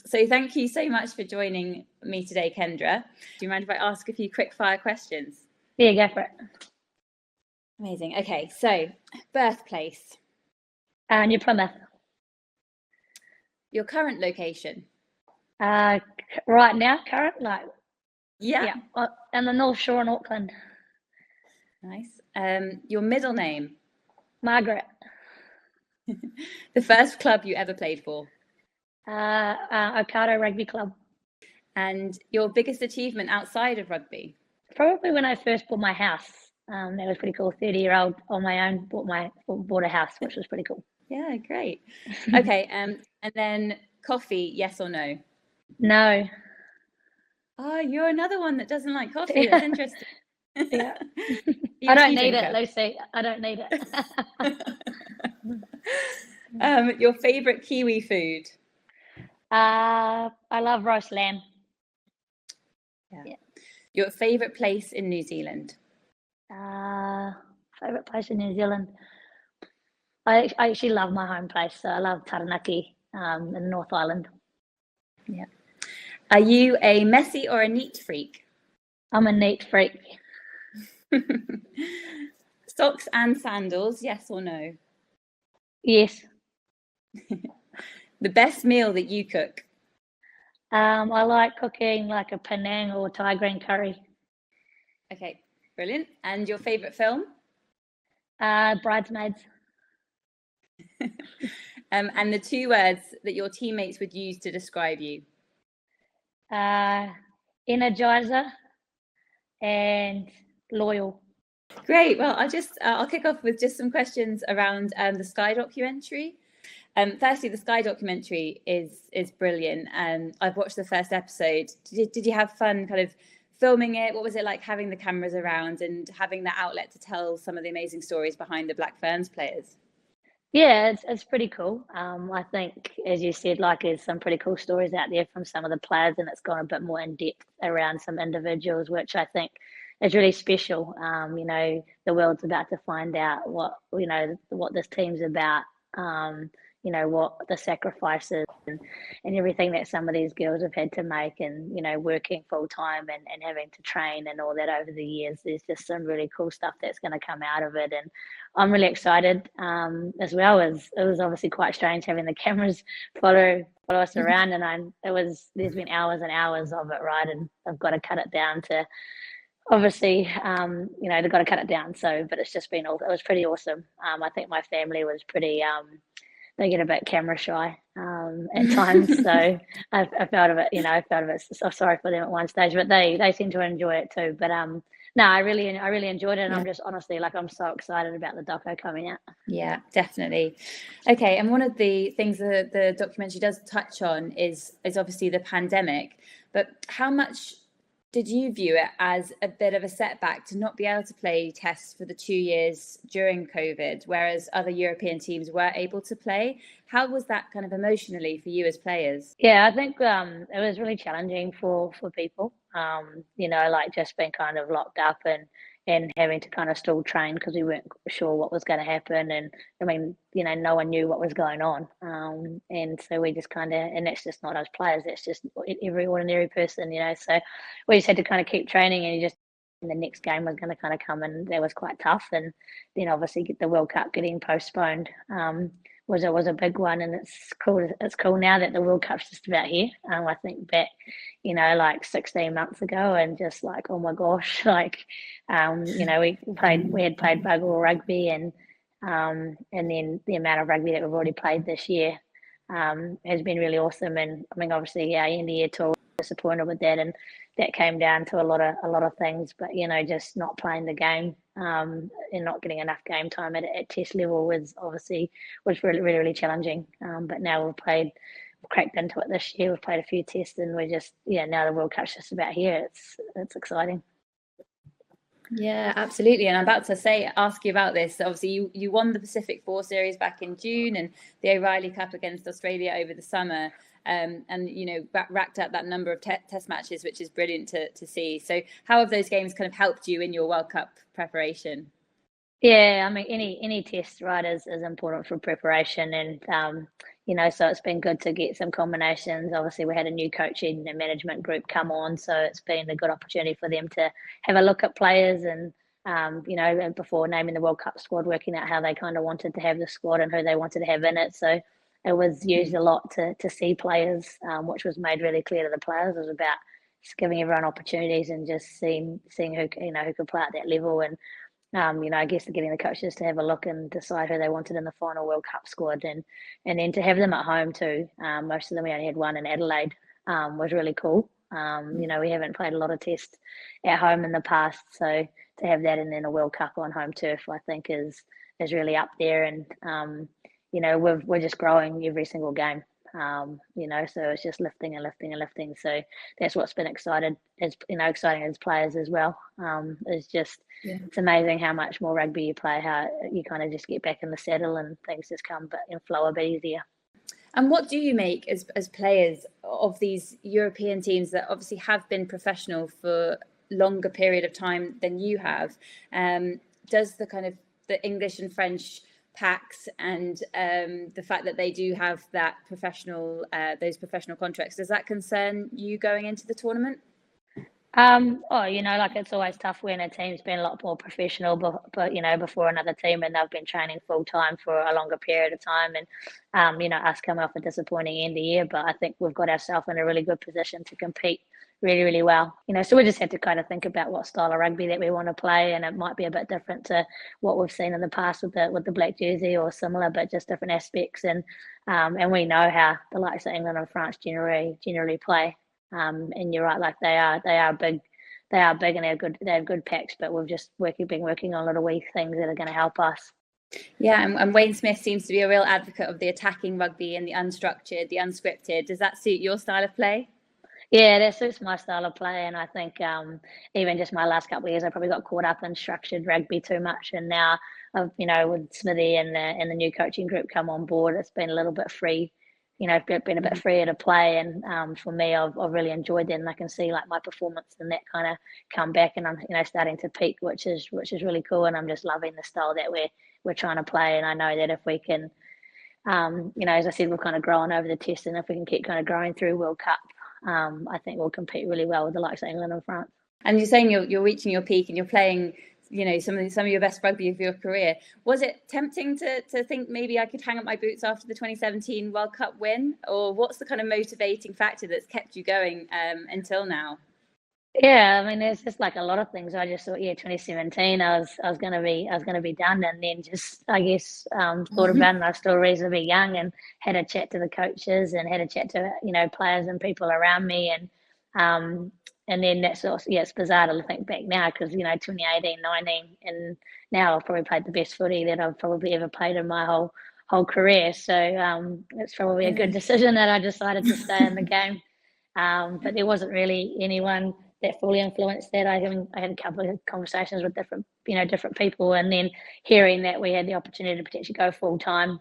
So thank you so much for joining me today, Kendra. Do you mind if I ask a few quick fire questions? Yeah, go for it. Amazing. Okay, so birthplace. New Plymouth. Your current location. Right now, current, like, Yeah. in the North Shore in Auckland. Nice. Your middle name. Margaret. The first club you ever played for. Ocado Rugby Club. And your biggest achievement outside of rugby. Probably when I first bought my house. That was pretty cool. 30-year-old on my own bought a house, which was pretty cool. Yeah, great. Okay, and then coffee, yes or no? No. Oh, you're another one that doesn't like coffee. That's interesting. Yeah. I don't need it, Lucy. I don't need it. Your favourite Kiwi food? I love roast lamb. Yeah. Your favourite place in New Zealand? Favourite place in New Zealand? I actually love my home place. So I love Taranaki in the North Island. Yeah. Are you a messy or a neat freak? I'm a neat freak. Socks and sandals, yes or no? Yes. The best meal that you cook? I like cooking like a Penang or Thai green curry. Okay, brilliant. And your favourite film? Bridesmaids. And the 2 words that your teammates would use to describe you? Energizer and loyal. Great. Well, I'll kick off with just some questions around the Sky documentary. Firstly, the Sky documentary is brilliant. I've watched the first episode. Did you have fun kind of filming it? What was it like having the cameras around and having that outlet to tell some of the amazing stories behind the Black Ferns players? Yeah, it's pretty cool. I think, as you said, like there's some pretty cool stories out there from some of the players, and it's gone a bit more in depth around some individuals, which I think is really special. The world's about to find out what this team's about. What the sacrifices and everything that some of these girls have had to make, and working full time and having to train and all that over the years. There's just some really cool stuff that's going to come out of it, and I'm really excited. As well as it was obviously quite strange having the cameras follow us around, and there's been hours and hours of it, right? And I've got to cut it down to obviously, they've got to cut it down. So, but it was pretty awesome. I think my family was pretty. They get a bit camera shy at times, so I felt a bit so sorry for them at one stage, but they seem to enjoy it too. But no, I really enjoyed it, and I'm just honestly I'm so excited about the doco coming out. Yeah, definitely. Okay, and one of the things that the documentary does touch on is obviously the pandemic, but how much did you view it as a bit of a setback to not be able to play tests for the 2 years during COVID, whereas other European teams were able to play? How was that kind of emotionally for you as players? Yeah, I think it was really challenging for people, just being kind of locked up and having to kind of still train because we weren't sure what was going to happen. And I mean, no one knew what was going on. And so we just and that's just not us players, that's just every ordinary person, so we just had to kind of keep training, and the next game was going to kind of come, and that was quite tough. And then obviously get the World Cup getting postponed was a big one, and it's cool now that the World Cup's just about here. I think back 16 months ago, and just oh my gosh, we had played bugger rugby, and then the amount of rugby that we've already played this year has been really awesome. And I mean, obviously our end of year tour, disappointed with that, and that came down to a lot of things. But just not playing the game and not getting enough game time at test level was really, really, really challenging. But now we've cracked into it this year. We've played a few tests, and we're just now the World Cup's just about here. It's exciting. Yeah, absolutely. And I'm about to ask you about this. Obviously, you won the Pacific Four Series back in June, and the O'Reilly Cup against Australia over the summer. And racked up that number of test matches, which is brilliant to see. So how have those games kind of helped you in your World Cup preparation? Yeah, I mean, any test, right, is important for preparation, and so it's been good to get some combinations. Obviously, we had a new coaching and management group come on, so it's been a good opportunity for them to have a look at players and and before naming the World Cup squad, working out how they kind of wanted to have the squad and who they wanted to have in it. So it was used a lot to see players, which was made really clear to the players. It was about just giving everyone opportunities and just seeing who could play at that level. And I guess getting the coaches to have a look and decide who they wanted in the final World Cup squad, and then to have them at home too. Most of them, we only had one in Adelaide, was really cool. We haven't played a lot of tests at home in the past, so to have that and then a World Cup on home turf, I think is really up there. And we're just growing every single game. So it's just lifting and lifting and lifting. So that's what's been exciting as players as well. It's just It's amazing how much more rugby you play, how you kind of just get back in the saddle and things just come and flow a bit easier. And what do you make as players of these European teams that obviously have been professional for longer period of time than you have? Does the English and French packs and the fact that they do have that those professional contracts, does that concern you going into the tournament? It's always tough when a team's been a lot more professional, but before another team, and they've been training full time for a longer period of time, and us coming off a disappointing end of the year. But I think we've got ourselves in a really good position to compete really, really well. So we just have to kind of think about what style of rugby that we want to play, and it might be a bit different to what we've seen in the past with the black jersey or similar, but just different aspects. And we know how the likes of England and France generally play. And you're right, like they are big, and they have good packs, but we've just been working on little wee things that are going to help us. Yeah, and Wayne Smith seems to be a real advocate of the attacking rugby and the unstructured, the unscripted. Does that suit your style of play? Yeah, that suits my style of play, and I think even just my last couple of years, I probably got caught up in structured rugby too much, and now with Smithy and the new coaching group come on board, it's been a little bit free. Been a bit freer to play, and for me, I've really enjoyed that, and I can see like my performance and that kind of come back, and I'm starting to peak, which is really cool, and I'm just loving the style that we're trying to play, and I know that if we can, as I said, we're kind of growing over the test, and if we can keep kind of growing through World Cup, I think we'll compete really well with the likes of England and France. And you're saying you're reaching your peak, and you're playing some of your best rugby of your career. Was it tempting to think maybe I could hang up my boots after the 2017 World Cup win? Or what's the kind of motivating factor that's kept you going until now? Yeah, I mean, there's just like a lot of things. I just thought, 2017, I was gonna be done, and then just I guess thought about it. And I was still reasonably young, and had a chat to the coaches, and had a chat to players and people around me, and then that's sort of, it's bizarre to think back now because 2018, 19, and now I've probably played the best footy that I've probably ever played in my whole career. So it's probably a good decision that I decided to stay in the game. But there wasn't really anyone that fully influenced that. I had a couple of conversations with different people, and then hearing that we had the opportunity to potentially go full time,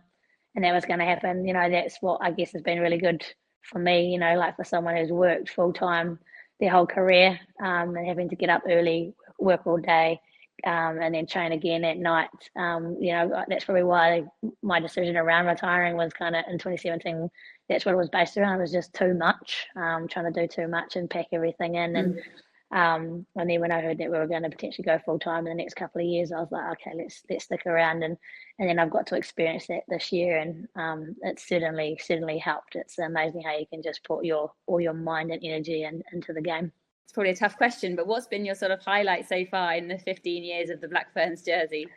and that was going to happen. That's what I guess has been really good for me. Like for someone who's worked full time their whole career, and having to get up early, work all day, and then train again at night. That's probably why my decision around retiring was kind of in 2017. That's what it was based around. It was just too much, trying to do too much and pack everything in. And then when I heard that we were going to potentially go full time in the next couple of years, I was like, okay, let's stick around. And then I've got to experience that this year, and it's certainly helped. It's amazing how you can just put all your mind and energy into the game. It's probably a tough question, but what's been your sort of highlight so far in the 15 years of the Black Ferns jersey?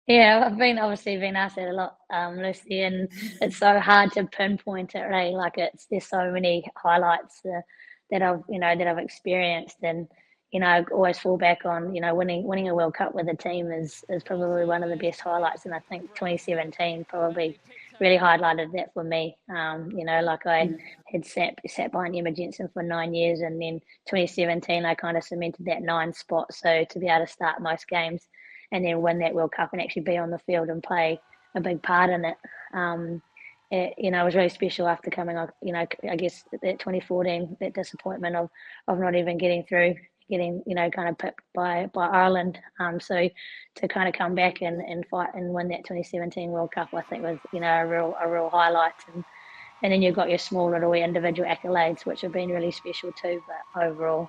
Yeah, I've been asked that a lot, Lucy, and it's so hard to pinpoint it, right? Like there's so many highlights that I've experienced, and I always fall back on winning a World Cup with a team is probably one of the best highlights, and I think 2017 probably really highlighted that for me. I had sat behind Emma Jensen for 9 years, and then 2017 I kind of cemented that 9 spot. So to be able to start most games and then win that World Cup and actually be on the field and play a big part in it, it was really special after coming off, I guess that 2014, that disappointment of not even getting through, getting kind of picked by Ireland. So to kind of come back and fight and win that 2017 World Cup, I think was a real highlight. And then you've got your small little individual accolades, which have been really special too. But overall,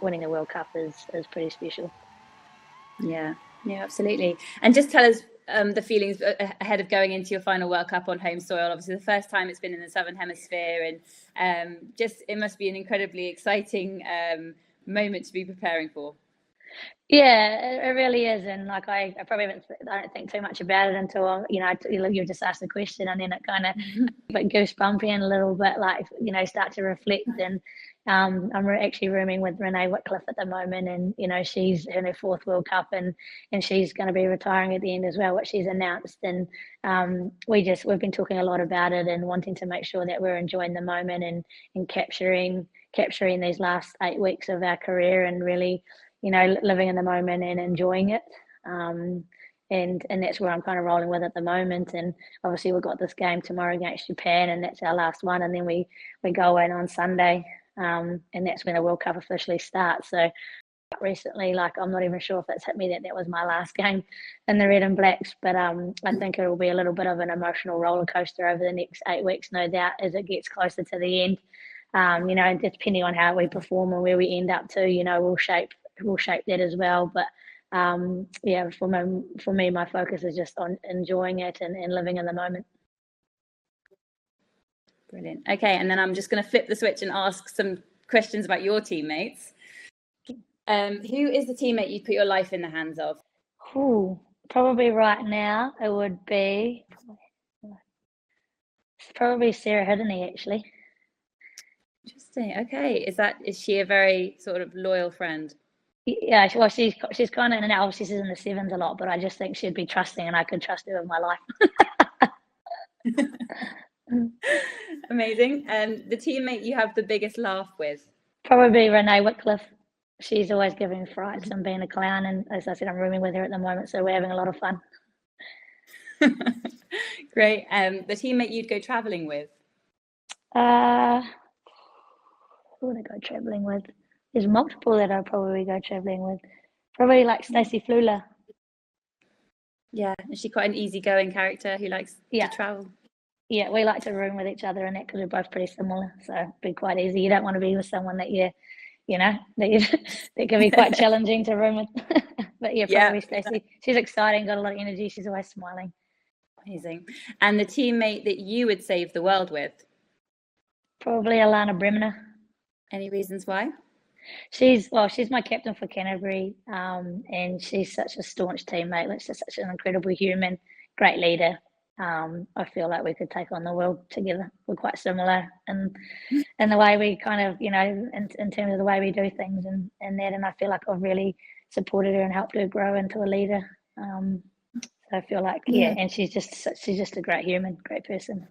winning a World Cup is pretty special. Yeah, absolutely. And just tell us the feelings ahead of going into your final World Cup on home soil. Obviously, the first time it's been in the Southern Hemisphere, and it must be an incredibly exciting moment to be preparing for. Yeah, it really is, and like I don't think too much about it until you just asked the question, and then it kind of goosebumpy and a little bit start to reflect. And I'm actually rooming with Renee Whitcliffe at the moment, and she's in her 4th World Cup, and she's going to be retiring at the end as well, which she's announced. And we've been talking a lot about it and wanting to make sure that we're enjoying the moment and capturing these last 8 weeks of our career, and really living in the moment and enjoying it. And that's where I'm kind of rolling with at the moment. And obviously we've got this game tomorrow against Japan, and that's our last one. And then we go in on Sunday, and that's when the World Cup officially starts. So recently, I'm not even sure if it's hit me that was my last game in the red and blacks, but I think it will be a little bit of an emotional roller coaster over the next 8 weeks, no doubt, as it gets closer to the end. Depending on how we perform and where we end up to, we'll shape that as well. But for me, my focus is just on enjoying it and living in the moment. Brilliant. Okay, and then I'm just going to flip the switch and ask some questions about your teammates. Who is the teammate you'd put your life in the hands of? Probably right now it would be probably Sarah Hiddeny, actually. Interesting. Okay, is she a very sort of loyal friend? Yeah, well, she's kind of, and obviously she's in the sevens a lot, but I just think she'd be trusting, and I could trust her with my life. Amazing. And the teammate you have the biggest laugh with? Probably Renee Whitcliffe. She's always giving frights and being a clown, and as I said, I'm rooming with her at the moment, so we're having a lot of fun. Great. The teammate you'd go traveling with? Who would I go traveling with? There's multiple that I'll probably go traveling with. Probably like Stacey Flula. Yeah, is she quite an easygoing character who likes to travel? Yeah, we like to room with each other, and that because we're both pretty similar, so it'd be quite easy. You don't want to be with someone that that can be quite challenging to room with. But probably Stacey. She's exciting, got a lot of energy. She's always smiling. Amazing. And the teammate that you would save the world with? Probably Alana Bremner. Any reasons why? She's my captain for Canterbury, and she's such a staunch teammate. She's such an incredible human, great leader. I feel like we could take on the world together. We're quite similar in the way we kind of, in terms of the way we do things and that. And I feel like I've really supported her and helped her grow into a leader. So I feel like, and she's just a great human, great person.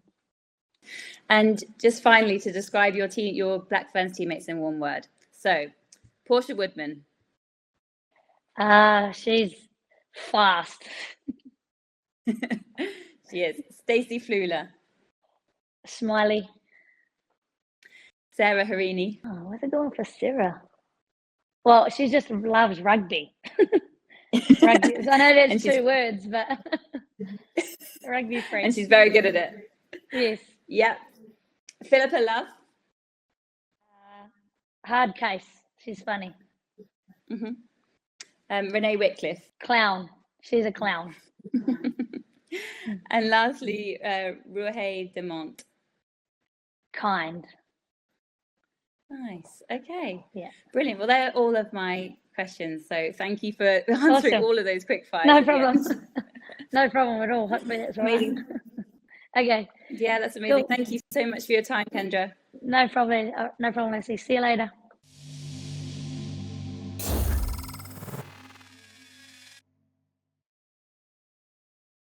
And just finally, to describe your Black Ferns teammates in one word. So, Portia Woodman. She's fast. She is. Stacey Flula. Smiley. Sarah Harini. Oh, what's it going for Sarah? Well, she just loves rugby. Rugby. I know that's 2 words, but rugby friend. And she's very good at it. Yes. Yep. Philippa Love. Hard case. She's funny. Mm-hmm. Renee Whitcliffe. Clown. She's a clown. And lastly, Ruhe Demont. Kind. Nice. Okay. Yeah. Brilliant. Well, they're all of my questions. So thank you for answering all of those quick fires. No problem. No problem at all. Hopefully that's amazing. Okay. Yeah, that's amazing. Cool. Thank you so much for your time, Kendra. No problem. No problem, Lucy. See you later.